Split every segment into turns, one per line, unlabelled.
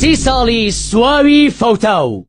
30 ساڵی سواوی فەوتاو،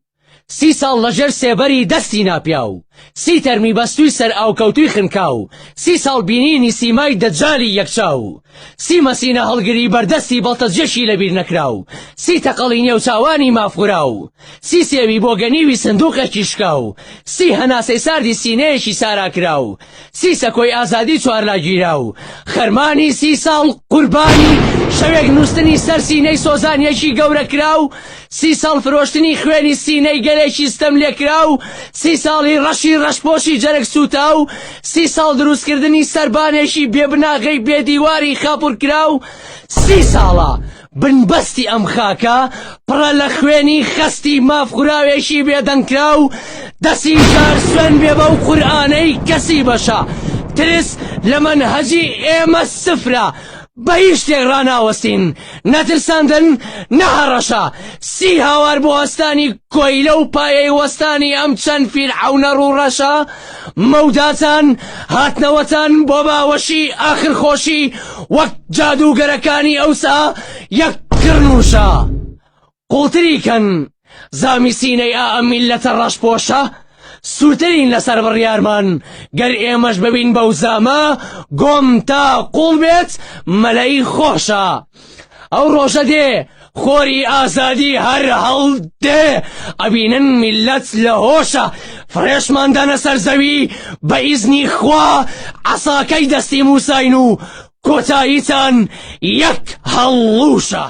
30 ساڵ لەژێر سێبەری دەستی ناپیاو، 30 تەرمی بەستووی سەر ئاوکەوتوی خنکاو، 30 ساڵ بینینی سیمای دەجالی یەکچاو، 30 مەسینە هەڵگری بەردەستی بەڵتەجێشی لەبیر نەکراو، 30 تەقەڵی نێوچاوانی مافوراو، 30 سێوی بۆ گەنیوی سندوقێکی شکاو، 30 هەناسەی ساردی سینەیەکی ساراکراو، 30 سەکۆی ئازادی چوارلاگیراو، خەرمانی 30 ساڵ قوربانی شەوێک نووستنی سەر سینەی سۆزانیەکی گەورە کراو، 30 ساڵ فرۆشتنی خوێنی سینەی گەلێکی ستەم لێکراو، 30 ساڵی ڕەشی ڕەشپۆشی جەرگ سوتاو، 30 ساڵ دروستکردنی سەربانێکی بێبناغەی بێدیواری خاپور کراو، 30 ساڵە بنبەستی ئەم خاکە پڕە لە خوێنی خەستی مافخوراوێکی بێدەنگکراو، دەسی جار سوێن بێ بەو قورئانەی کەسی بەشە، ترس لە مەنهەجی ئێمە سفرە، بە هیچ شتێک ڕاناوەستین، نەترساندن نەهەڕەشە، 30 هاوار بۆ هەستانی کۆیلە و پایەی وەستانی ئەم چەند فیرعەونە ڕوڕەشە، مەوداتان هاتنەوەتان بۆ باوەشی ئاخرخۆشی وەک جادوگەرەکانی ئەوسا یەک کڕنووشە، قوڵتریکەن زامی سینەی ئەم میللەتە ڕەشپۆشە، سووترین لەسەر بڕیارمان گەر ئێمەش ببین بەو زامە گۆم تا قوڵ بێت مەلەی خۆشە، ئەو ڕۆژە دێ خۆری ئازادی هەر هەڵدێ، ئەبینن میللەت لە هۆشە، فڕێشماندانە سەر زەوی بە ئیزنی خوا، عەساکەی دەستی موساین و کۆتاییتان یەک هەڵووشە.